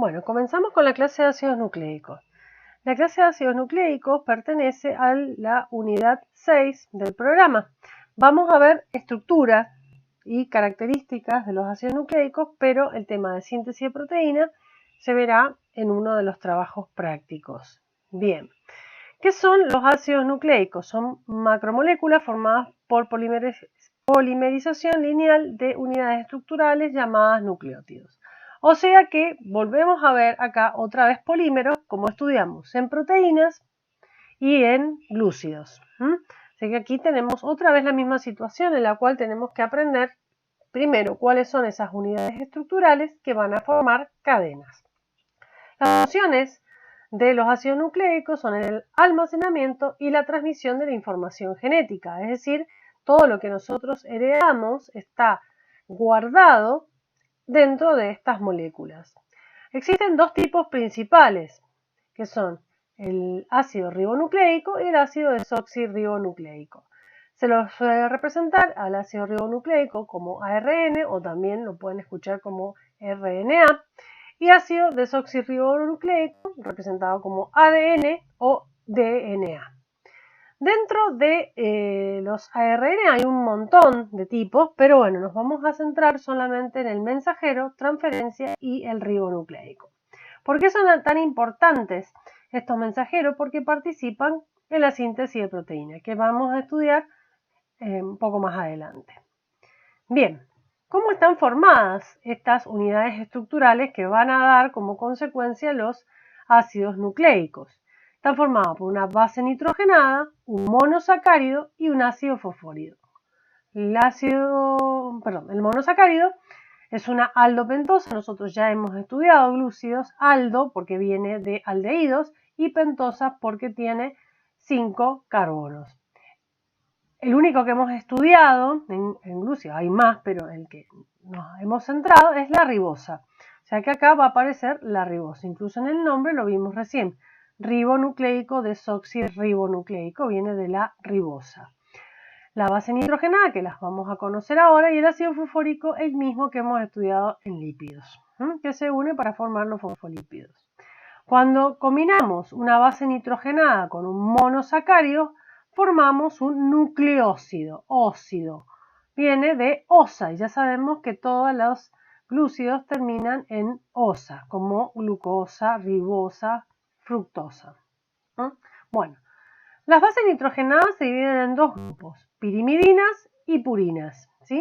Bueno, comenzamos con la clase de ácidos nucleicos. La clase de ácidos nucleicos pertenece a la unidad 6 del programa. Vamos a ver estructura y características de los ácidos nucleicos, pero el tema de síntesis de proteína se verá en uno de los trabajos prácticos. Bien, ¿qué son los ácidos nucleicos? Son macromoléculas formadas por polimerización lineal de unidades estructurales llamadas nucleótidos. O sea que volvemos a ver acá otra vez polímeros, como estudiamos en proteínas y en glúcidos. Así que aquí tenemos otra vez la misma situación en la cual tenemos que aprender primero cuáles son esas unidades estructurales que van a formar cadenas. Las funciones de los ácidos nucleicos son el almacenamiento y la transmisión de la información genética, es decir, todo lo que nosotros heredamos está guardado dentro de estas moléculas. Existen dos tipos principales, que son el ácido ribonucleico y el ácido desoxirribonucleico. Se los suele representar al ácido ribonucleico como ARN o también lo pueden escuchar como RNA, y ácido desoxirribonucleico representado como ADN o DNA. Dentro de los ARN hay un montón de tipos, pero bueno, nos vamos a centrar solamente en el mensajero, transferencia y el ribonucleico. ¿Por qué son tan importantes estos mensajeros? Porque participan en la síntesis de proteína, que vamos a estudiar un poco más adelante. Bien, ¿cómo están formadas estas unidades estructurales que van a dar como consecuencia los ácidos nucleicos? Están formados por una base nitrogenada, un monosacárido y un ácido fosfórido. El monosacárido es una aldopentosa. Nosotros ya hemos estudiado glúcidos, aldo porque viene de aldehídos y pentosa porque tiene 5 carbonos. El único que hemos estudiado en glúcidos, hay más, pero el que nos hemos centrado es la ribosa. O sea que acá va a aparecer la ribosa. Incluso en el nombre lo vimos recién. Ribonucleico, desoxirribonucleico, viene de la ribosa. La base nitrogenada, que las vamos a conocer ahora, y el ácido fosfórico, el mismo que hemos estudiado en lípidos, que se une para formar los fosfolípidos. Cuando combinamos una base nitrogenada con un monosacárido, formamos un nucleócido, óxido. Viene de osa, y ya sabemos que todos los glúcidos terminan en osa, como glucosa, ribosa, fructosa. Bueno, las bases nitrogenadas se dividen en dos grupos, pirimidinas y purinas, ¿sí?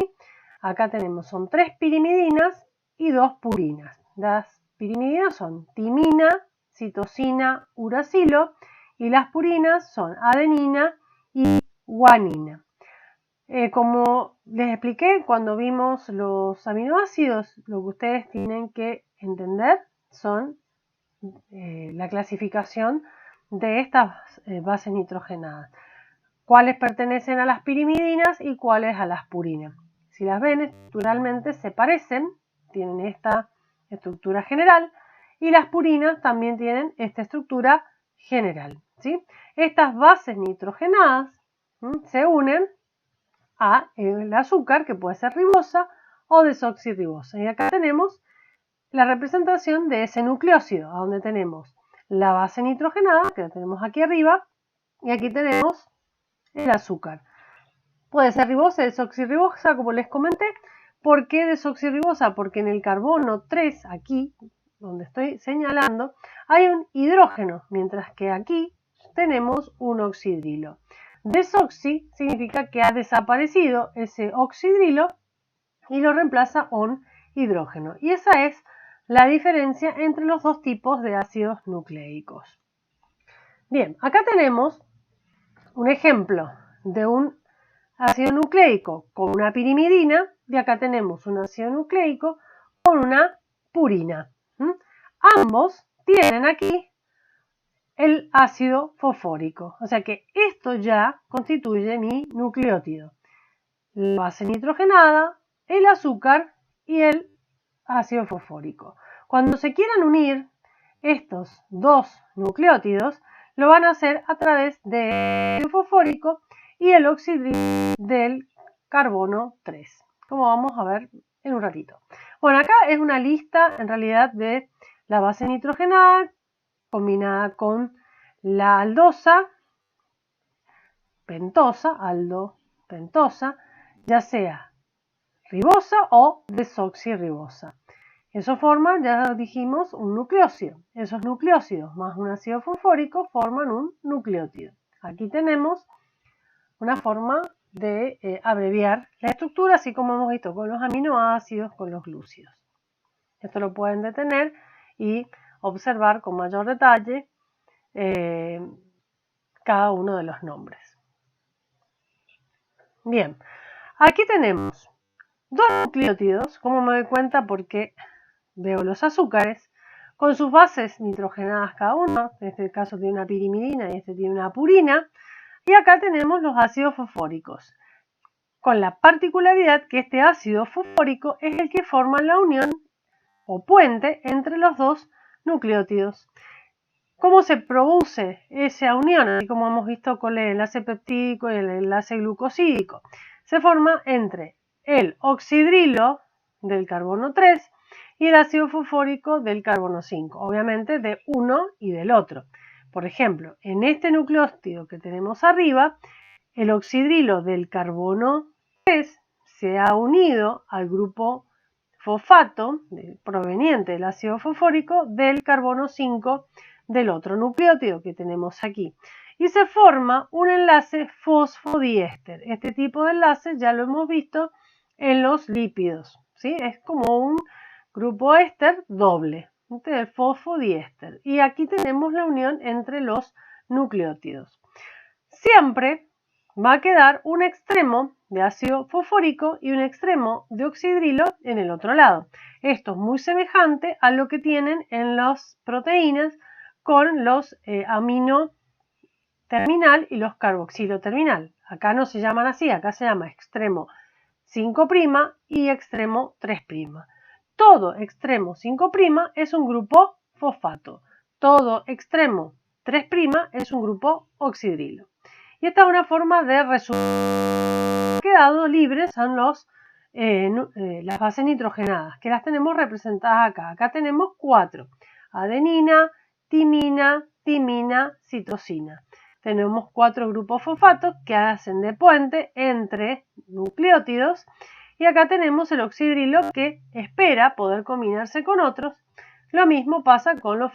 Acá tenemos, son 3 pirimidinas y 2 purinas. Las pirimidinas son timina, citosina, uracilo, y las purinas son adenina y guanina. Como les expliqué cuando vimos los aminoácidos, lo que ustedes tienen que entender son la clasificación de estas bases nitrogenadas. Cuáles pertenecen a las pirimidinas y cuáles a las purinas. Si las ven, estructuralmente se parecen, tienen esta estructura general, y las purinas también tienen esta estructura general, ¿sí? Estas bases nitrogenadas se unen a el azúcar, que puede ser ribosa o desoxirribosa. Y acá tenemos la representación de ese nucleócido, donde tenemos la base nitrogenada, que la tenemos aquí arriba, y aquí tenemos el azúcar. Puede ser ribosa, desoxirribosa, como les comenté. ¿Por qué desoxirribosa? Porque en el carbono 3, aquí, donde estoy señalando, hay un hidrógeno, mientras que aquí tenemos un oxidrilo. Desoxi significa que ha desaparecido ese oxidrilo y lo reemplaza un hidrógeno. Y esa es la diferencia entre los dos tipos de ácidos nucleicos. Bien, acá tenemos un ejemplo de un ácido nucleico con una pirimidina y acá tenemos un ácido nucleico con una purina. Ambos tienen aquí el ácido fosfórico, o sea que esto ya constituye mi nucleótido. La base nitrogenada, el azúcar y el ácido fosfórico. Cuando se quieran unir estos dos nucleótidos, lo van a hacer a través del ácido fosfórico y el oxidrilo del carbono 3, como vamos a ver en un ratito. Bueno, acá es una lista en realidad de la base nitrogenada combinada con la aldosa, pentosa, aldopentosa, ya sea ribosa o desoxirribosa. Eso forma, ya dijimos, un nucleócido. Esos nucleócidos más un ácido fosfórico forman un nucleótido. Aquí tenemos una forma de abreviar la estructura, así como hemos visto con los aminoácidos, con los glúcidos. Esto lo pueden detener y observar con mayor detalle cada uno de los nombres. Bien, aquí tenemos dos nucleótidos, como me doy cuenta porque veo los azúcares, con sus bases nitrogenadas cada uno, en este caso tiene una pirimidina y este tiene una purina, y acá tenemos los ácidos fosfóricos, con la particularidad que este ácido fosfórico es el que forma la unión o puente entre los dos nucleótidos. ¿Cómo se produce esa unión? Así como hemos visto con el enlace peptídico y el enlace glucosídico. Se forma entre el oxidrilo del carbono 3 y el ácido fosfórico del carbono 5, obviamente de uno y del otro. Por ejemplo, en este nucleótido que tenemos arriba, el oxidrilo del carbono 3 se ha unido al grupo fosfato proveniente del ácido fosfórico del carbono 5 del otro nucleótido que tenemos aquí. Y se forma un enlace fosfodiéster. Este tipo de enlace ya lo hemos visto en los lípidos, ¿sí? Es como un grupo éster doble, el fosfodiéster. Y aquí tenemos la unión entre los nucleótidos. Siempre va a quedar un extremo de ácido fosfórico y un extremo de oxidrilo en el otro lado. Esto es muy semejante a lo que tienen en las proteínas con los amino terminal y los carboxilo terminal. Acá no se llaman así, acá se llama extremo 5' y extremo 3'. Todo extremo 5' es un grupo fosfato. Todo extremo 3' es un grupo oxidrilo. Y esta es una forma de resumir. Quedado libres son las bases nitrogenadas, que las tenemos representadas acá. Acá tenemos 4. Adenina, timina, citosina. Tenemos 4 grupos fosfatos que hacen de puente entre nucleótidos. Y acá tenemos el oxidrilo que espera poder combinarse con otros. Lo mismo pasa con los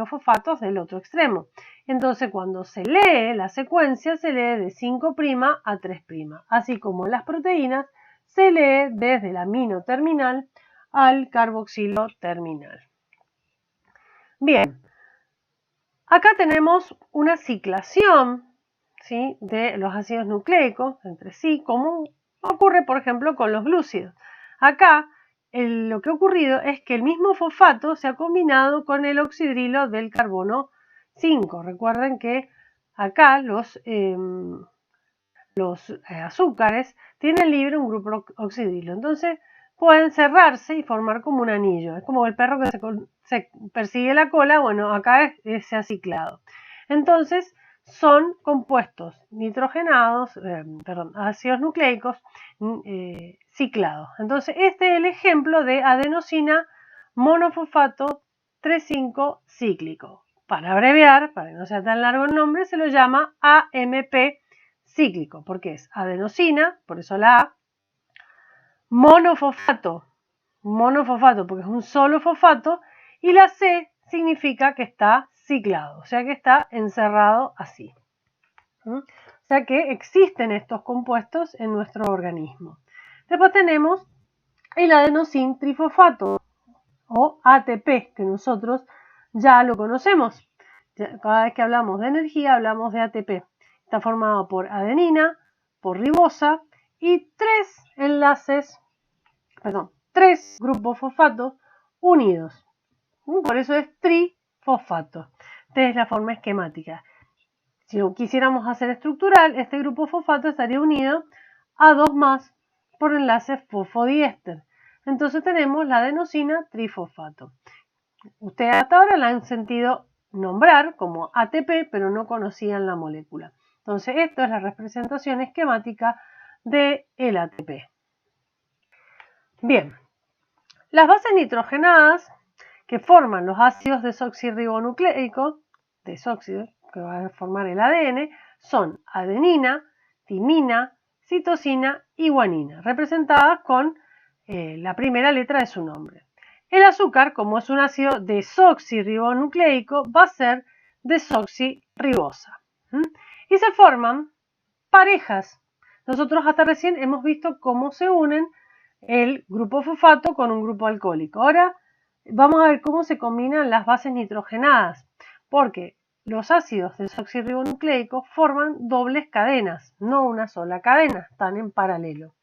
fosfatos del otro extremo. Entonces, cuando se lee la secuencia, se lee de 5' a 3'. Así como en las proteínas, se lee desde el amino terminal al carboxilo terminal. Bien, acá tenemos una ciclación, ¿sí?, de los ácidos nucleicos entre sí, como ocurre, por ejemplo, con los glúcidos. Acá lo que ha ocurrido es que el mismo fosfato se ha combinado con el oxidrilo del carbono 5. Recuerden que acá los azúcares tienen libre un grupo oxidrilo. Entonces pueden cerrarse y formar como un anillo. Es como el perro que se persigue la cola. Bueno, acá se ha ciclado. Entonces son compuestos nitrogenados, ácidos nucleicos ciclados. Entonces este es el ejemplo de adenosina monofosfato 3,5 cíclico. Para abreviar, para que no sea tan largo el nombre, se lo llama AMP cíclico, porque es adenosina, por eso la A, monofosfato porque es un solo fosfato, y la C significa que está ciclado, o sea que está encerrado así. O sea que existen estos compuestos en nuestro organismo. Después tenemos el adenosin trifosfato o ATP, que nosotros ya lo conocemos. Cada vez que hablamos de energía hablamos de ATP. Está formado por adenina, por ribosa y 3 grupos fosfatos unidos. Por eso es trifosfato. Esta es la forma esquemática. Si quisiéramos hacer estructural, este grupo fosfato estaría unido a 2 más por enlace fosfodiéster. Entonces tenemos la adenosina trifosfato. Ustedes hasta ahora la han sentido nombrar como ATP, pero no conocían la molécula. Entonces esto es la representación esquemática del ATP. Bien, las bases nitrogenadas que forman los ácidos desoxirribonucleicos, desóxidos, que van a formar el ADN, son adenina, timina, citosina y guanina, representadas con la primera letra de su nombre. El azúcar, como es un ácido desoxirribonucleico, va a ser desoxirribosa. Y se forman parejas. Nosotros hasta recién hemos visto cómo se unen el grupo fosfato con un grupo alcohólico. Ahora vamos a ver cómo se combinan las bases nitrogenadas, porque los ácidos desoxirribonucleicos forman dobles cadenas, no una sola cadena, están en paralelo,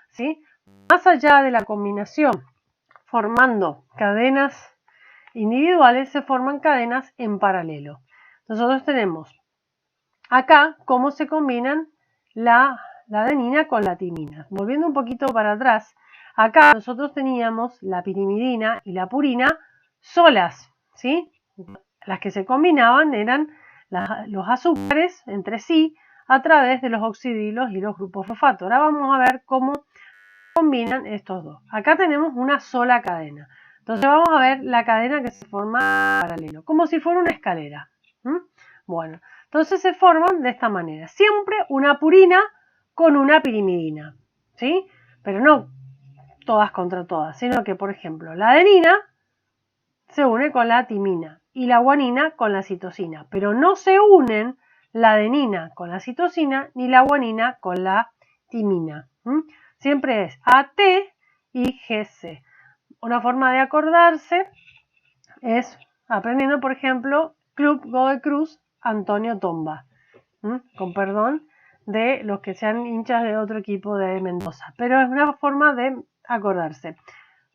¿sí? Más allá de la combinación formando cadenas individuales, se forman cadenas en paralelo. Nosotros tenemos acá cómo se combinan la adenina con la timina. Volviendo un poquito para atrás, acá nosotros teníamos la pirimidina y la purina solas, ¿sí? Las que se combinaban eran los azúcares entre sí a través de los oxidilos y los grupos fosfato. Ahora vamos a ver cómo combinan estos dos. Acá tenemos una sola cadena. Entonces vamos a ver la cadena que se forma en paralelo, como si fuera una escalera. Bueno, entonces se forman de esta manera. Siempre una purina con una pirimidina, ¿sí? Pero no todas contra todas, sino que, por ejemplo, la adenina se une con la timina y la guanina con la citosina, pero no se unen la adenina con la citosina ni la guanina con la timina. Siempre es AT y GC. Una forma de acordarse es aprendiendo, por ejemplo, Club Godoy Cruz Antonio Tomba, con perdón de los que sean hinchas de otro equipo de Mendoza, pero es una forma de acordarse.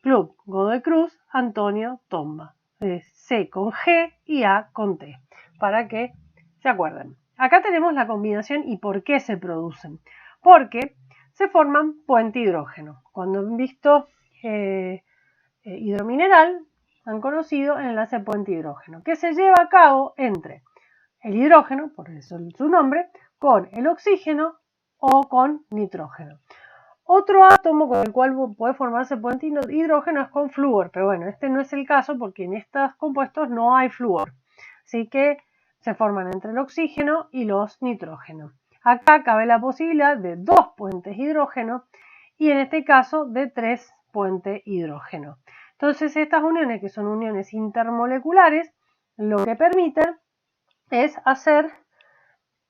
Club Godoy Cruz Antonio Tomba. C con G y A con T, para que se acuerden. Acá tenemos la combinación y por qué se producen. Porque se forman puente hidrógeno. Cuando han visto hidromineral, han conocido el enlace puente hidrógeno, que se lleva a cabo entre el hidrógeno, por eso su nombre, con el oxígeno o con nitrógeno. Otro átomo con el cual puede formarse puente hidrógeno es con flúor, pero bueno, este no es el caso porque en estos compuestos no hay flúor, así que se forman entre el oxígeno y los nitrógenos. Acá cabe la posibilidad de 2 puentes hidrógeno y en este caso de 3 puentes hidrógeno. Entonces estas uniones, que son uniones intermoleculares, lo que permiten es hacer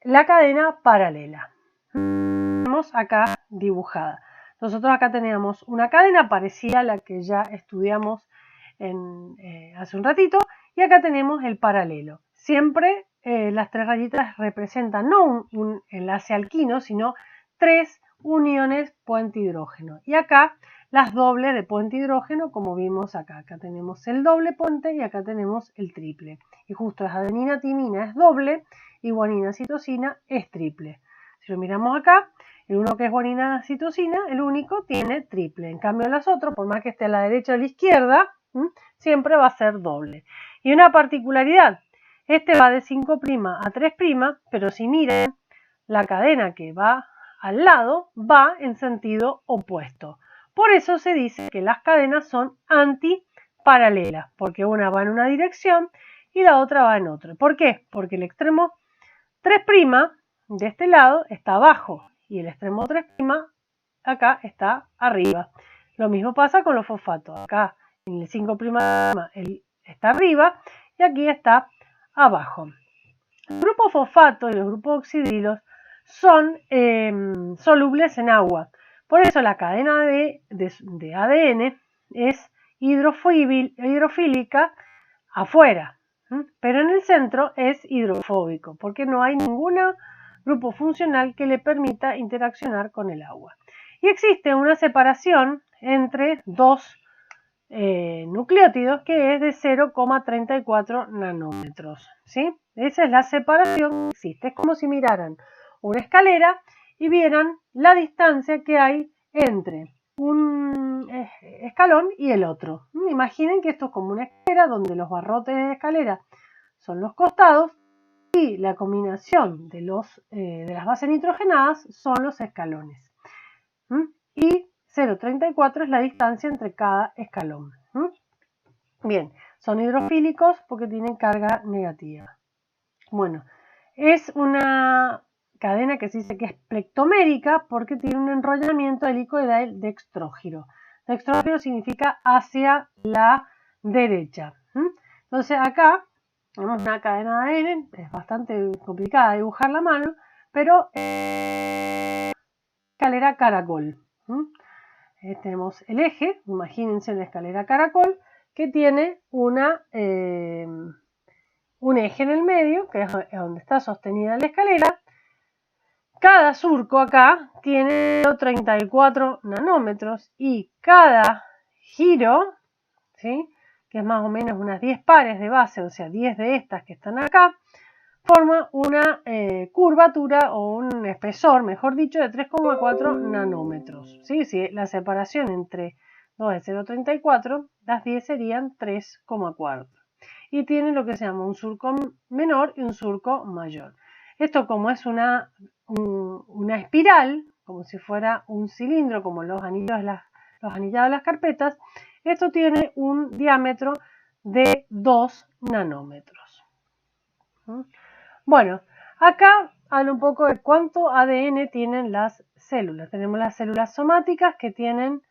la cadena paralela. Tenemos acá dibujada. Nosotros acá teníamos una cadena parecida a la que ya estudiamos hace un ratito, y acá tenemos el paralelo. Siempre las 3 rayitas representan no un enlace alquino, sino 3 uniones puente hidrógeno. Y acá las dobles de puente hidrógeno, como vimos acá. Acá tenemos el doble puente y acá tenemos el triple. Y justo es adenina, timina es doble y guanina, citosina es triple. Si lo miramos acá, el uno que es guanina, citosina, el único tiene triple. En cambio los otros, por más que esté a la derecha o a la izquierda, siempre va a ser doble. Y una particularidad, este va de 5' a 3', pero si miren, la cadena que va al lado va en sentido opuesto. Por eso se dice que las cadenas son antiparalelas, porque una va en una dirección y la otra va en otra. ¿Por qué? Porque el extremo 3' de este lado está abajo y el extremo 3' acá está arriba. Lo mismo pasa con los fosfatos. Acá en el 5' está arriba y aquí está abajo. El grupo fosfato y los grupos oxidilos son solubles en agua. Por eso la cadena de ADN es hidrofílica afuera, pero en el centro es hidrofóbico, porque no hay ningún grupo funcional que le permita interaccionar con el agua. Y existe una separación entre dos nucleótidos que es de 0,34 nanómetros, ¿sí? Esa es la separación que existe. Es como si miraran una escalera y vieran la distancia que hay entre un escalón y el otro. Imaginen que esto es como una escalera donde los barrotes de la escalera son los costados y la combinación de las bases nitrogenadas son los escalones. Y 0,34 es la distancia entre cada escalón. Bien, Son hidrofílicos porque tienen carga negativa. Bueno, es una cadena que se dice que es plectomérica porque tiene un enrollamiento helicoidal dextrógiro. Dextrógiro significa hacia la derecha. Entonces acá tenemos una cadena de ADN, es bastante complicada dibujar la mano, pero escalera caracol. Tenemos el eje, imagínense la escalera caracol, que tiene un eje en el medio, que es donde está sostenida la escalera. Cada surco acá tiene 34 nanómetros y cada giro, ¿sí?, que es más o menos unas 10 pares de base, o sea, 10 de estas que están acá, forma una curvatura o un espesor, mejor dicho, de 3,4 nanómetros. ¿Sí? Si la separación entre 2 es 0,34, las 10 serían 3,4. Y tiene lo que se llama un surco menor y un surco mayor. Esto, como es una espiral, como si fuera un cilindro, como los anillados de las carpetas, esto tiene un diámetro de 2 nanómetros. Bueno, acá hablo un poco de cuánto ADN tienen las células. Tenemos las células somáticas que tienen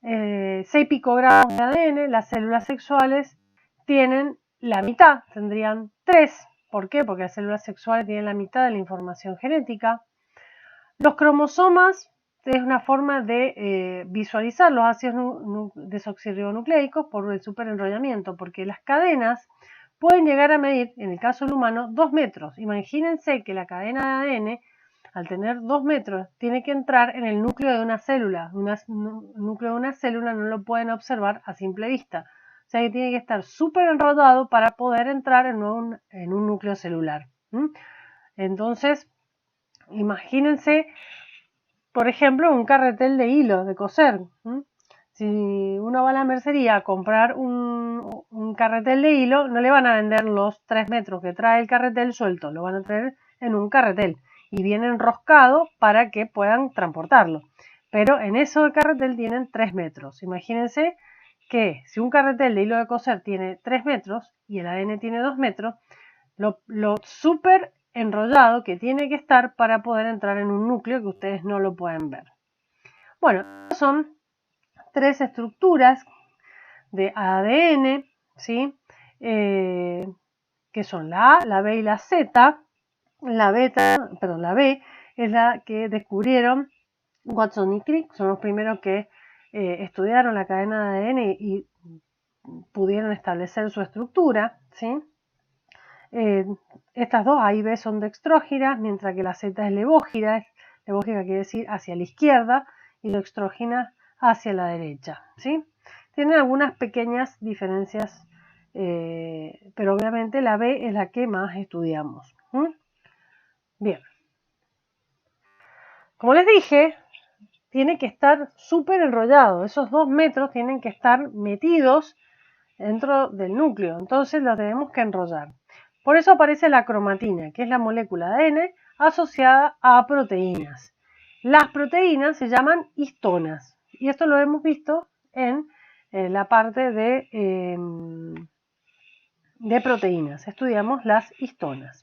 6 picogramos de ADN, las células sexuales tienen la mitad, tendrían 3. ¿Por qué? Porque las células sexuales tienen la mitad de la información genética. Los cromosomas es una forma de visualizar los ácidos desoxirribonucleicos por el superenrollamiento, porque las cadenas pueden llegar a medir, en el caso del humano, 2 metros. Imagínense que la cadena de ADN, al tener 2 metros, tiene que entrar en el núcleo de una célula. El núcleo de una célula no lo pueden observar a simple vista. O sea que tiene que estar súper enrollado para poder entrar en un núcleo celular. Entonces, imagínense, por ejemplo, un carretel de hilo de coser. Si uno va a la mercería a comprar un carretel de hilo, no le van a vender los 3 metros que trae el carretel suelto, lo van a traer en un carretel y viene enroscado para que puedan transportarlo. Pero en eso de carretel tienen 3 metros. Imagínense que si un carretel de hilo de coser tiene 3 metros y el ADN tiene 2 metros, lo súper enrollado que tiene que estar para poder entrar en un núcleo que ustedes no lo pueden ver. Bueno, son 3 estructuras de ADN, ¿sí? Que son la A, la B y la Z. La B es la que descubrieron Watson y Crick, son los primeros que estudiaron la cadena de ADN y pudieron establecer su estructura, ¿sí? Estas dos, A y B, son dextróginas, mientras que la Z es levógira. Levógira quiere decir hacia la izquierda y dextrógina hacia la derecha, ¿sí? Tienen algunas pequeñas diferencias, pero obviamente la B es la que más estudiamos. Bien. Como les dije, tiene que estar súper enrollado. Esos 2 metros tienen que estar metidos dentro del núcleo. Entonces lo tenemos que enrollar. Por eso aparece la cromatina, que es la molécula de ADN asociada a proteínas. Las proteínas se llaman histonas. Y esto lo hemos visto en la parte de proteínas. Estudiamos las histonas.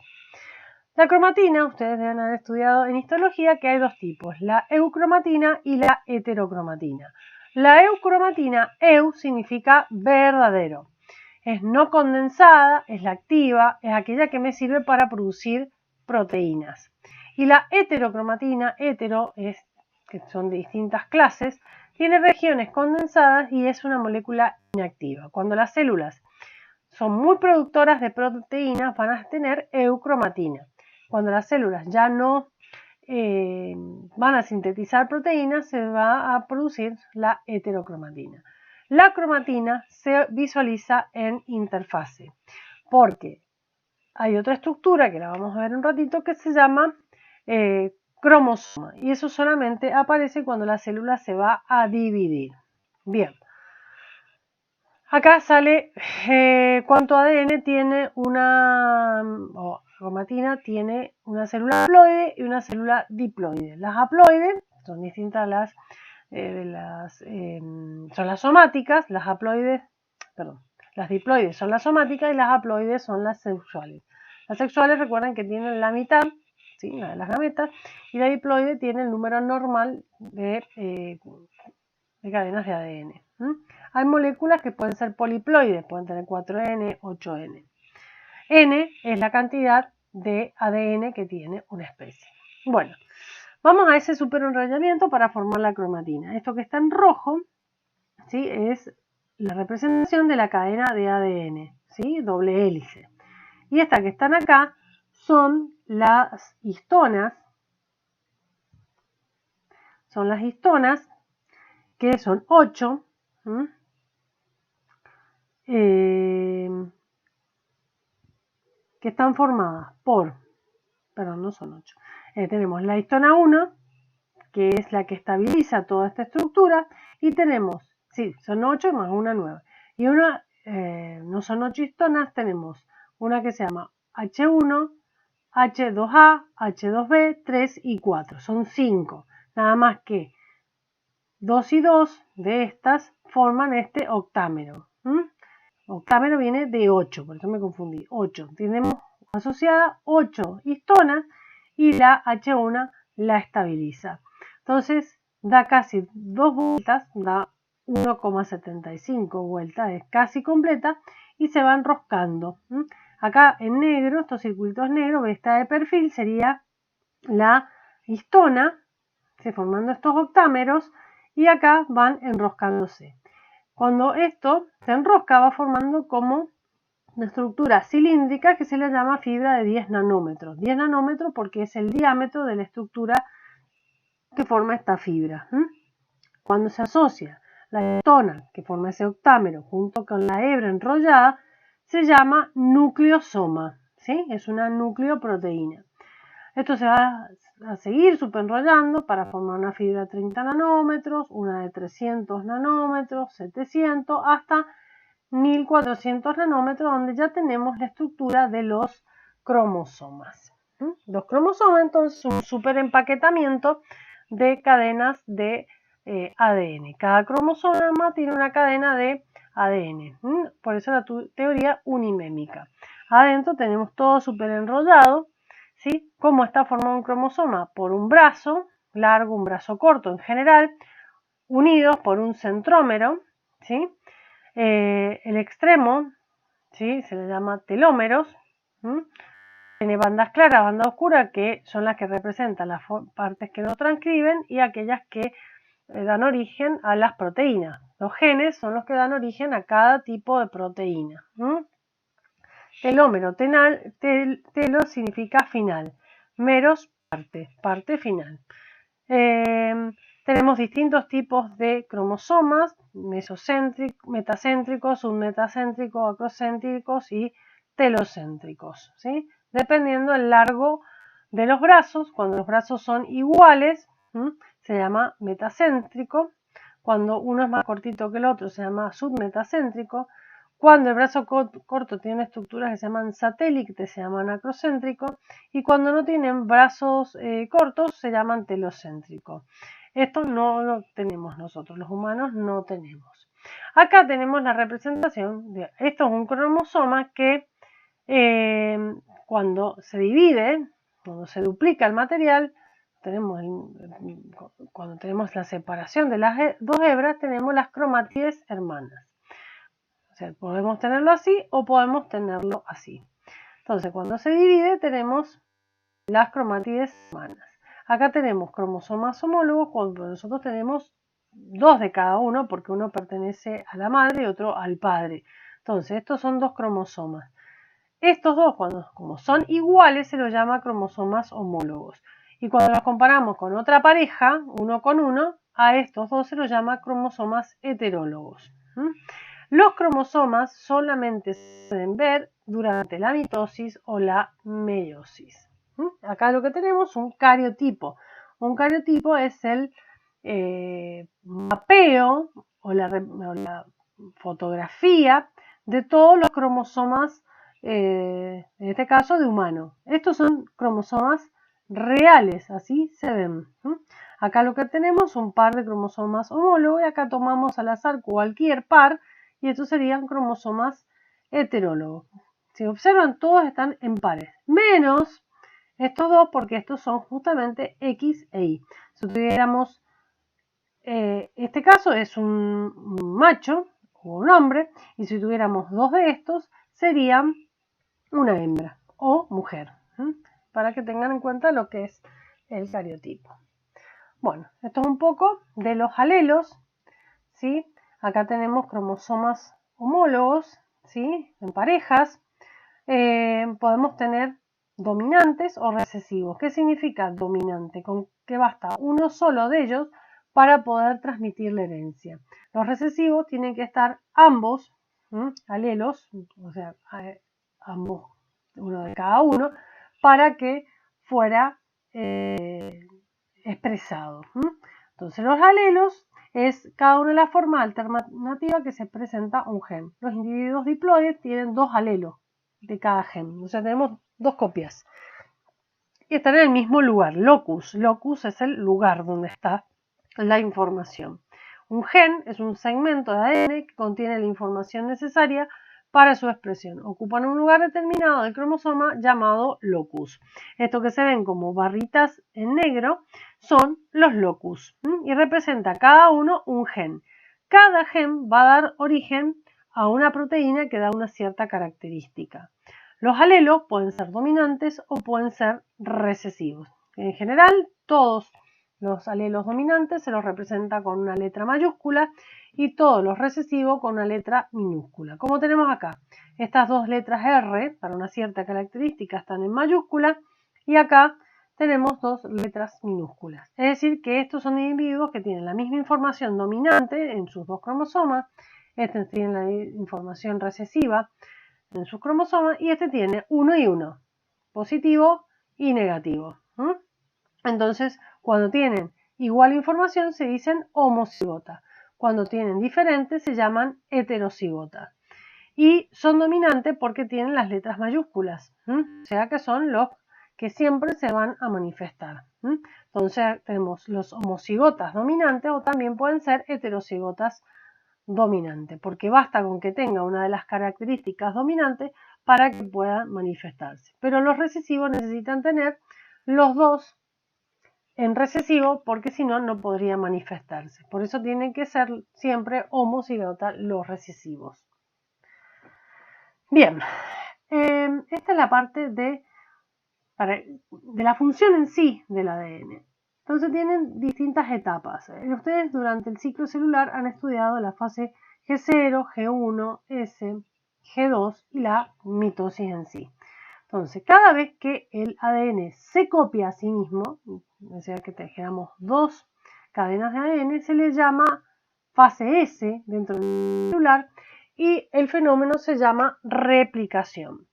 La cromatina, ustedes deben haber estudiado en histología que hay 2 tipos, la eucromatina y la heterocromatina. La eucromatina, eu significa verdadero. Es no condensada, es la activa, es aquella que me sirve para producir proteínas. Y la heterocromatina, hetero, que son de distintas clases, tiene regiones condensadas y es una molécula inactiva. Cuando las células son muy productoras de proteínas, van a tener eucromatina. Cuando las células ya no van a sintetizar proteínas, se va a producir la heterocromatina. La cromatina se visualiza en interfase, porque hay otra estructura que la vamos a ver un ratito que se llama cromosoma, y eso solamente aparece cuando la célula se va a dividir. Bien. Acá sale cuánto ADN tiene cromatina tiene una célula haploide y una célula diploide. Las haploides son distintas son las somáticas, las haploides, Las diploides son las somáticas y las haploides son las sexuales. Las sexuales recuerden que tienen la mitad, ¿sí? La de las gametas, y la diploide tiene el número normal de cadenas de ADN. Hay moléculas que pueden ser poliploides, pueden tener 4N, 8N. N es la cantidad de ADN que tiene una especie. Bueno, vamos a ese superenrollamiento para formar la cromatina. Esto que está en rojo, ¿sí? Es la representación de la cadena de ADN, ¿sí? Doble hélice. Y estas que están acá son las histonas. Son las histonas, que son 8. Que están formadas por, perdón, no son 8. Tenemos la histona 1, que es la que estabiliza toda esta estructura, y tenemos, sí, son 8 más una 9. Y una, no son 8 histonas, tenemos una que se llama H1, H2A, H2B, 3 y 4. Son 5. Nada más que 2 y 2 de estas forman este octámero. Octámero viene de 8, por eso me confundí. 8. Tenemos asociada 8 histonas y la H1 la estabiliza. Entonces da casi 2 vueltas, da 1,75 vueltas, es casi completa y se va enroscando. Acá en negro, estos circulitos negros, esta de perfil sería la histona, formando estos octámeros, y acá van enroscándose. Cuando esto se enrosca va formando como una estructura cilíndrica que se le llama fibra de 10 nanómetros. 10 nanómetros porque es el diámetro de la estructura que forma esta fibra. Cuando se asocia la histona que forma ese octámero junto con la hebra enrollada, se llama nucleosoma, ¿sí? Es una nucleoproteína. Esto se va a seguir superenrollando para formar una fibra de 30 nanómetros, una de 300 nanómetros, 700, hasta 1400 nanómetros, donde ya tenemos la estructura de los cromosomas. Los cromosomas, entonces, son un superempaquetamiento de cadenas de ADN. Cada cromosoma tiene una cadena de ADN. Por eso la teoría unimémica. Adentro tenemos todo superenrollado. ¿Sí? ¿Cómo está formado un cromosoma? Por un brazo largo, un brazo corto en general, unidos por un centrómero, ¿sí? El extremo, ¿sí? Se le llama telómeros. Tiene bandas claras, bandas oscuras, que son las que representan las partes que no transcriben y aquellas que dan origen a las proteínas. Los genes son los que dan origen a cada tipo de proteína. Telómero, telo significa final, meros, parte final. Tenemos distintos tipos de cromosomas, metacéntricos, submetacéntricos, acrocéntricos y telocéntricos, ¿sí? Dependiendo del largo de los brazos. Cuando los brazos son iguales, se llama metacéntrico. Cuando uno es más cortito que el otro, se llama submetacéntrico. Cuando el brazo corto tiene estructuras que se llaman satélites, se llaman acrocéntricos, y cuando no tienen brazos cortos, se llaman telocéntricos. Esto no lo tenemos nosotros, los humanos no tenemos. Acá tenemos la representación de esto, es un cromosoma que cuando se divide, cuando se duplica el material, cuando tenemos la separación de las dos hebras, tenemos las cromátides hermanas. O sea, podemos tenerlo así o podemos tenerlo así. Entonces, cuando se divide tenemos las cromátides hermanas. Acá tenemos cromosomas homólogos cuando nosotros tenemos 2 de cada uno, porque uno pertenece a la madre y otro al padre. Entonces, estos son 2 cromosomas. Estos dos, como son iguales, se los llama cromosomas homólogos. Y cuando los comparamos con otra pareja, uno con uno, a estos dos se los llama cromosomas heterólogos. Los cromosomas solamente se pueden ver durante la mitosis o la meiosis. Acá lo que tenemos es un cariotipo. Un cariotipo es el mapeo o la fotografía de todos los cromosomas, en este caso de humano. Estos son cromosomas reales, así se ven. Acá lo que tenemos es un par de cromosomas homólogos y acá tomamos al azar cualquier par y estos serían cromosomas heterólogos. Si observan, todos están en pares, menos estos dos, porque estos son justamente X e Y. Si tuviéramos, este caso es un macho o un hombre, y si tuviéramos dos de estos, serían una hembra o mujer, para que tengan en cuenta lo que es el cariotipo. Bueno, esto es un poco de los alelos, ¿sí? Acá tenemos cromosomas homólogos, ¿sí? En parejas. Podemos tener dominantes o recesivos. ¿Qué significa dominante? Con que basta uno solo de ellos para poder transmitir la herencia. Los recesivos tienen que estar ambos alelos, o sea, ambos, uno de cada uno, para que fuera expresado. Entonces los alelos es cada una de las formas alternativas que se presenta un gen. Los individuos diploides tienen dos alelos de cada gen, o sea, tenemos dos copias. Y están en el mismo lugar, locus. Locus es el lugar donde está la información. Un gen es un segmento de ADN que contiene la información necesaria para su expresión. Ocupan un lugar determinado del cromosoma llamado locus. Estos que se ven como barritas en negro son los locus y representa cada uno un gen. Cada gen va a dar origen a una proteína que da una cierta característica. Los alelos pueden ser dominantes o pueden ser recesivos. En general, todos los alelos dominantes se los representa con una letra mayúscula y todos los recesivos con una letra minúscula. Como tenemos acá, estas dos letras R para una cierta característica están en mayúscula y acá tenemos dos letras minúsculas. Es decir, que estos son individuos que tienen la misma información dominante en sus dos cromosomas, este tiene la información recesiva en sus cromosomas y este tiene 1 y 1, positivo y negativo. Entonces, cuando tienen igual información se dicen homocigotas. Cuando tienen diferentes se llaman heterocigotas. Y son dominantes porque tienen las letras mayúsculas, o sea que son los que siempre se van a manifestar. Entonces tenemos los homocigotas dominantes o también pueden ser heterocigotas dominantes, porque basta con que tenga una de las características dominantes para que pueda manifestarse. Pero los recesivos necesitan tener los dos en recesivo porque si no, no podría manifestarse. Por eso tienen que ser siempre homocigotas los recesivos. Bien, esta es la parte de la función en sí del ADN. Entonces tienen distintas etapas. Ustedes durante el ciclo celular han estudiado la fase G0, G1, S, G2 y la mitosis en sí. Entonces, cada vez que el ADN se copia a sí mismo, o sea que generamos dos cadenas de ADN, se le llama fase S dentro del celular y el fenómeno se llama replicación.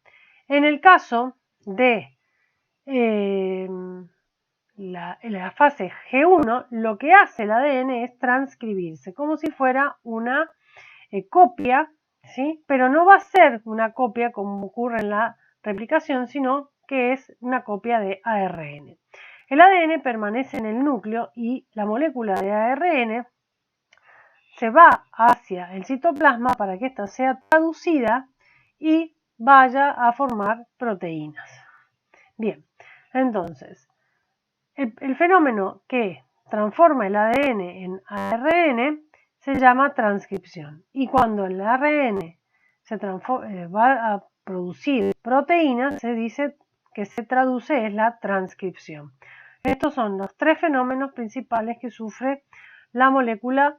En el caso de la fase G1, lo que hace el ADN es transcribirse, como si fuera una copia, ¿sí? Pero no va a ser una copia como ocurre en la replicación, sino que es una copia de ARN. El ADN permanece en el núcleo y la molécula de ARN se va hacia el citoplasma para que ésta sea traducida y vaya a formar proteínas. Bien, entonces, el fenómeno que transforma el ADN en ARN se llama transcripción. Y cuando el ARN va a producir proteínas, se dice que se traduce es la transcripción. Estos son los tres fenómenos principales que sufre la molécula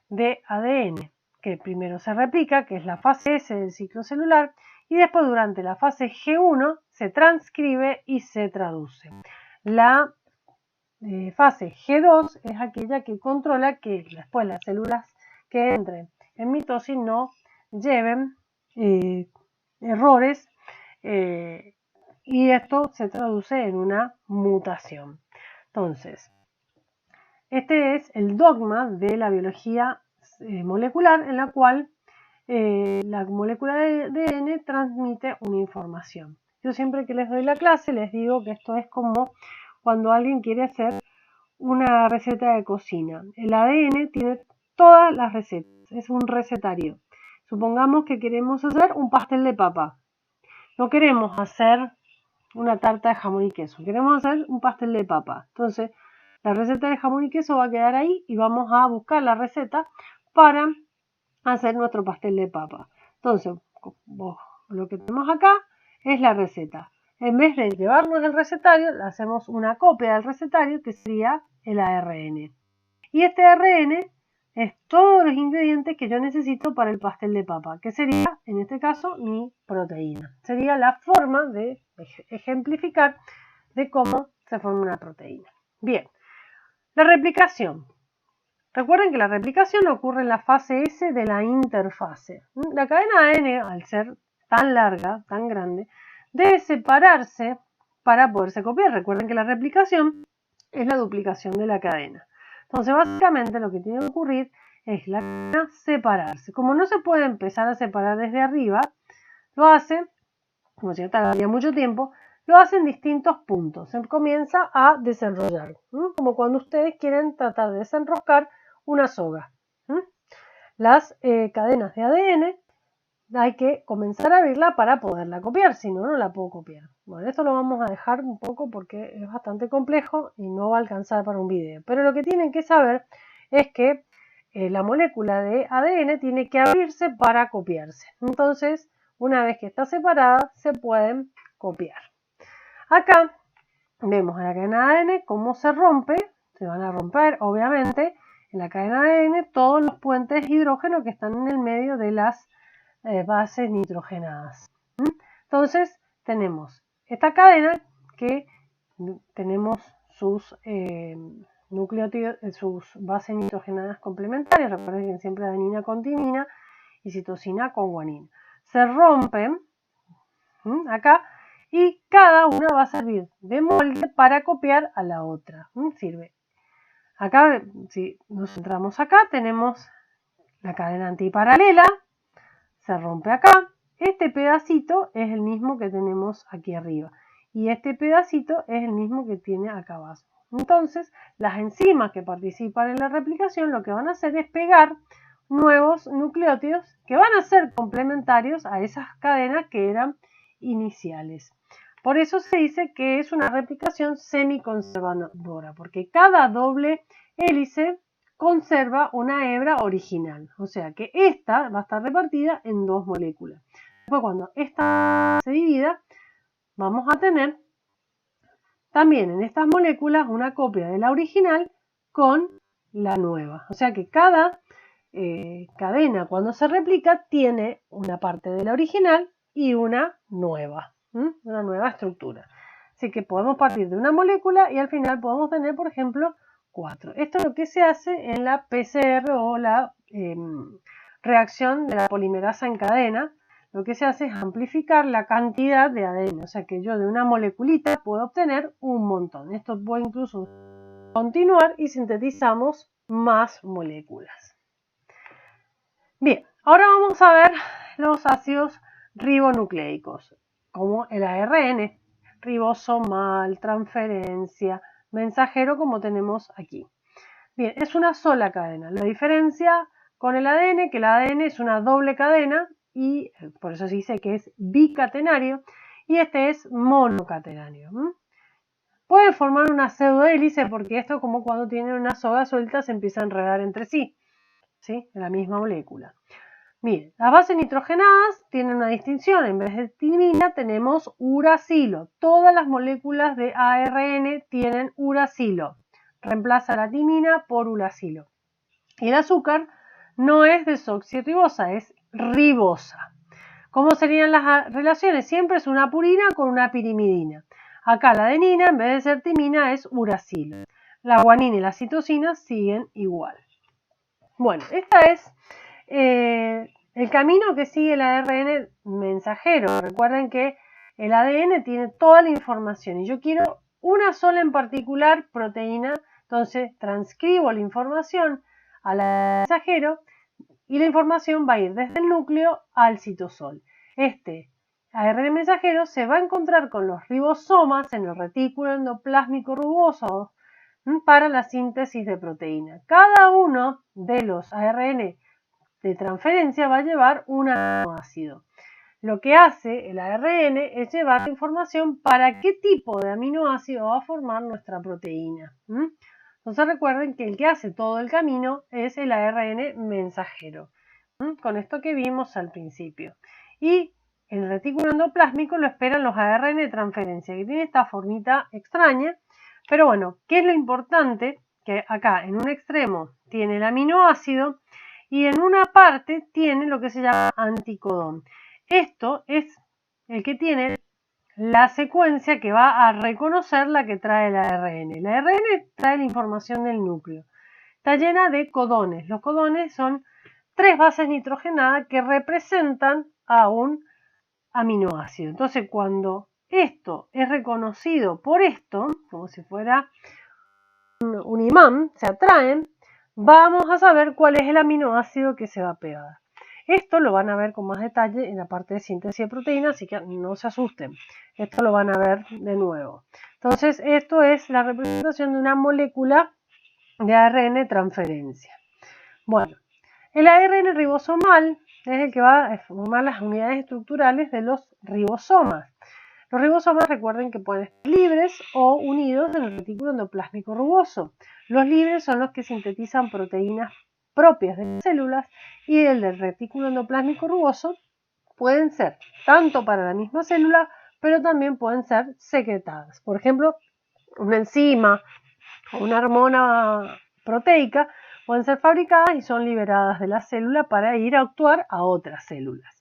de ADN, que primero se replica, que es la fase S del ciclo celular, y después durante la fase G1 se transcribe y se traduce. La fase G2 es aquella que controla que después las células que entren en mitosis no lleven errores y esto se traduce en una mutación. Entonces, este es el dogma de la biología molecular en la cual la molécula de ADN transmite una información. Yo siempre que les doy la clase les digo que esto es como cuando alguien quiere hacer una receta de cocina. El ADN tiene todas las recetas, es un recetario. Supongamos que queremos hacer un pastel de papa. No queremos hacer una tarta de jamón y queso. Queremos hacer un pastel de papa. Entonces, la receta de jamón y queso va a quedar ahí y vamos a buscar la receta para hacer nuestro pastel de papa. Entonces, lo que tenemos acá es la receta. En vez de llevarnos el recetario, le hacemos una copia del recetario que sería el ARN. Y este ARN es todos los ingredientes que yo necesito para el pastel de papa, que sería, en este caso, mi proteína. Sería la forma de ejemplificar de cómo se forma una proteína. Bien, la replicación. Recuerden que la replicación ocurre en la fase S de la interfase. La cadena ADN, al ser tan larga, tan grande, debe separarse para poderse copiar. Recuerden que la replicación es la duplicación de la cadena. Entonces, básicamente lo que tiene que ocurrir es la cadena separarse. Como no se puede empezar a separar desde arriba, lo hace, como si tardaría mucho tiempo, lo hace en distintos puntos. Se comienza a desenrollar, como cuando ustedes quieren tratar de desenroscar una soga. Las cadenas de ADN hay que comenzar a abrirla para poderla copiar, si no, no la puedo copiar. Bueno, esto lo vamos a dejar un poco porque es bastante complejo y no va a alcanzar para un video. Pero lo que tienen que saber es que la molécula de ADN tiene que abrirse para copiarse. Entonces, una vez que está separada, se pueden copiar. Acá vemos en la cadena de ADN cómo se rompe. Se van a romper, obviamente, en la cadena de ADN todos los puentes de hidrógeno que están en el medio de las bases nitrogenadas. Entonces tenemos esta cadena que tenemos sus nucleótidos, sus bases nitrogenadas complementarias. Recuerden que siempre adenina con timina y citosina con guanina. Se rompen acá y cada una va a servir de molde para copiar a la otra. Sirve. Acá, si nos centramos acá, tenemos la cadena antiparalela. Se rompe acá. Este pedacito es el mismo que tenemos aquí arriba. Y este pedacito es el mismo que tiene acá abajo. Entonces, las enzimas que participan en la replicación lo que van a hacer es pegar nuevos nucleótidos que van a ser complementarios a esas cadenas que eran iniciales. Por eso se dice que es una replicación semiconservadora, porque cada doble hélice conserva una hebra original, o sea que esta va a estar repartida en dos moléculas. Después, cuando esta se divida, vamos a tener también en estas moléculas una copia de la original con la nueva. O sea que cada cadena, cuando se replica, tiene una parte de la original y una nueva estructura. Así que podemos partir de una molécula y al final podemos tener, por ejemplo, 4. Esto es lo que se hace en la PCR o la reacción de la polimerasa en cadena. Lo que se hace es amplificar la cantidad de ADN. O sea que yo de una moleculita puedo obtener un montón. Esto puede incluso continuar y sintetizamos más moléculas. Bien, ahora vamos a ver los ácidos ribonucleicos, como el ARN, ribosomal, transferencia, mensajero, como tenemos aquí. Bien, es una sola cadena. La diferencia con el ADN, que el ADN es una doble cadena y por eso se dice que es bicatenario y este es monocatenario. Puede formar una pseudohélice porque esto, como cuando tienen una soga suelta, se empieza a enredar entre sí, ¿sí? En la misma molécula. Miren, las bases nitrogenadas tienen una distinción. En vez de timina tenemos uracilo. Todas las moléculas de ARN tienen uracilo. Reemplaza la timina por uracilo. Y el azúcar no es desoxirribosa, es ribosa. ¿Cómo serían las relaciones? Siempre es una purina con una pirimidina. Acá la adenina, en vez de ser timina, es uracilo. La guanina y la citosina siguen igual. Bueno, esta es el camino que sigue el ARN mensajero. Recuerden que el ADN tiene toda la información y yo quiero una sola en particular proteína. Entonces transcribo la información al mensajero y la información va a ir desde el núcleo al citosol. Este ARN mensajero se va a encontrar con los ribosomas en el retículo endoplásmico rugoso para la síntesis de proteína. Cada uno de los ARN de transferencia va a llevar un aminoácido. Lo que hace el ARN es llevar la información para qué tipo de aminoácido va a formar nuestra proteína. Entonces recuerden que el que hace todo el camino es el ARN mensajero, con esto que vimos al principio. Y el retículo endoplásmico lo esperan los ARN de transferencia, que tiene esta formita extraña, pero bueno, ¿qué es lo importante? Que acá en un extremo tiene el aminoácido y en una parte tiene lo que se llama anticodón. Esto es el que tiene la secuencia que va a reconocer la que trae el ARN. El ARN trae la información del núcleo. Está llena de codones. Los codones son 3 bases nitrogenadas que representan a un aminoácido. Entonces, cuando esto es reconocido por esto, como si fuera un imán, se atraen, vamos a saber cuál es el aminoácido que se va a pegar. Esto lo van a ver con más detalle en la parte de síntesis de proteínas, así que no se asusten. Esto lo van a ver de nuevo. Entonces, esto es la representación de una molécula de ARN transferencia. Bueno, el ARN ribosomal es el que va a formar las unidades estructurales de los ribosomas. Los ribosomas, recuerden que pueden estar libres o unidos en el retículo endoplásmico rugoso. Los libres son los que sintetizan proteínas propias de las células y el del retículo endoplásmico rugoso pueden ser tanto para la misma célula, pero también pueden ser secretadas. Por ejemplo, una enzima o una hormona proteica pueden ser fabricadas y son liberadas de la célula para ir a actuar a otras células.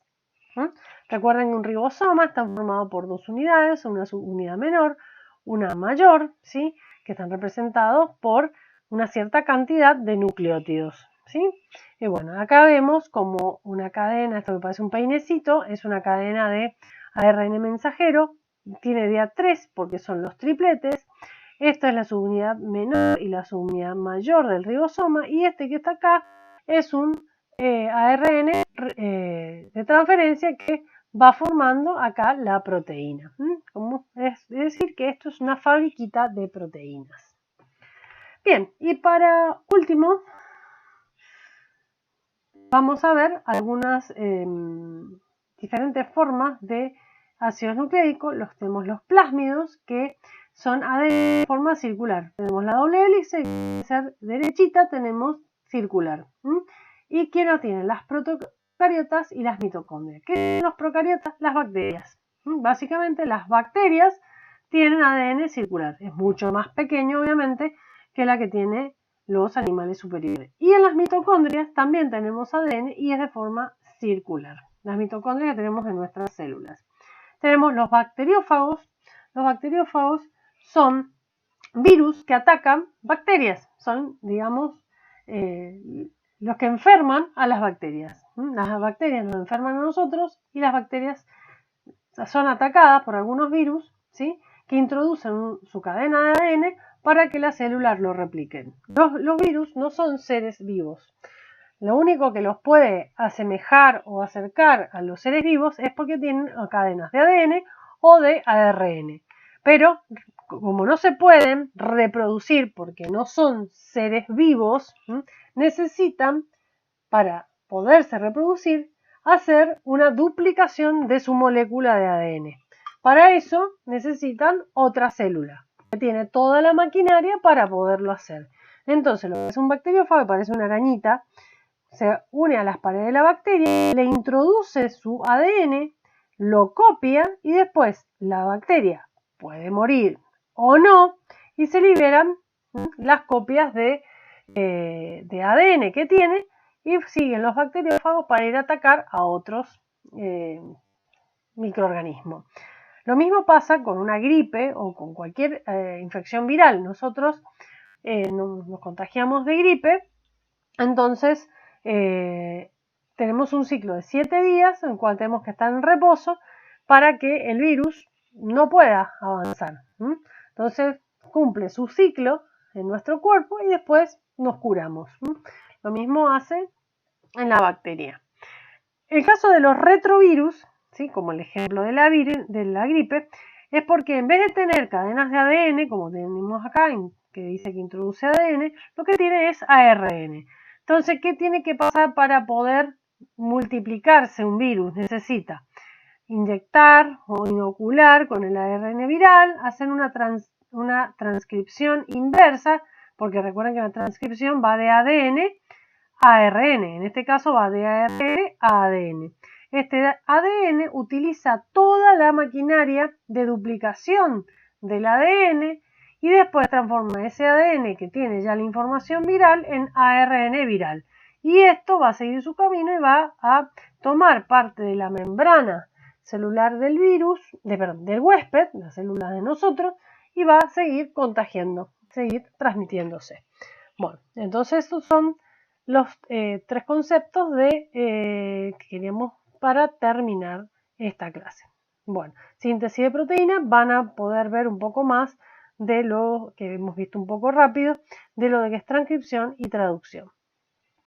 Recuerden que un ribosoma está formado por 2 unidades, una subunidad menor, una mayor, ¿sí? Que están representados por una cierta cantidad de nucleótidos, ¿sí? Y bueno, acá vemos como una cadena, esto que parece un peinecito, es una cadena de ARN mensajero, tiene día 3 porque son los tripletes. Esta es la subunidad menor y la subunidad mayor del ribosoma, y este que está acá es un ARN de transferencia que va formando acá la proteína. Es decir, que esto es una fabriquita de proteínas. Bien, y para último, vamos a ver algunas diferentes formas de ácidos nucleicos. Tenemos los plásmidos, que son ADN de forma circular. Tenemos la doble hélice, y puede ser derechita, tenemos circular. ¿Y quién lo tiene? Las procariotas y las mitocondrias. ¿Qué son los procariotas? Las bacterias. Básicamente las bacterias tienen ADN circular. Es mucho más pequeño, obviamente, que la que tiene los animales superiores. Y en las mitocondrias también tenemos ADN y es de forma circular. Las mitocondrias que tenemos en nuestras células. Tenemos los bacteriófagos. Los bacteriófagos son virus que atacan bacterias. Son, digamos, los que enferman a las bacterias. Las bacterias nos enferman a nosotros y las bacterias son atacadas por algunos virus, ¿sí? Que introducen su cadena de ADN para que las células lo repliquen. Los virus no son seres vivos. Lo único que los puede asemejar o acercar a los seres vivos es porque tienen cadenas de ADN o de ARN. Pero como no se pueden reproducir porque no son seres vivos, necesitan, para poderse reproducir, hacer una duplicación de su molécula de ADN. Para eso necesitan otra célula que tiene toda la maquinaria para poderlo hacer. Entonces, lo que es un bacteriófago, que parece una arañita, se une a las paredes de la bacteria, le introduce su ADN, lo copia y después la bacteria puede morir o no y se liberan las copias de ADN que tiene y siguen los bacteriófagos para ir a atacar a otros microorganismos. Lo mismo pasa con una gripe o con cualquier infección viral. Nosotros nos contagiamos de gripe, entonces tenemos un ciclo de 7 días en el cual tenemos que estar en reposo para que el virus no pueda avanzar. Entonces cumple su ciclo en nuestro cuerpo y después nos curamos. Lo mismo hace en la bacteria. El caso de los retrovirus, ¿sí? Como el ejemplo de la gripe, es porque en vez de tener cadenas de ADN, como tenemos acá, que dice que introduce ADN, lo que tiene es ARN. Entonces, ¿qué tiene que pasar para poder multiplicarse un virus? Necesita inyectar o inocular con el ARN viral, hacer una transcripción inversa, porque recuerden que la transcripción va de ADN a ARN, en este caso va de ARN a ADN. Este ADN utiliza toda la maquinaria de duplicación del ADN y después transforma ese ADN que tiene ya la información viral en ARN viral. Y esto va a seguir su camino y va a tomar parte de la membrana celular del virus, del huésped, la célula de nosotros, y va a seguir contagiando, seguir transmitiéndose. Bueno, entonces estos son los 3 conceptos que queríamos para terminar esta clase. Bueno, síntesis de proteínas, van a poder ver un poco más de lo que hemos visto un poco rápido, de lo de que es transcripción y traducción.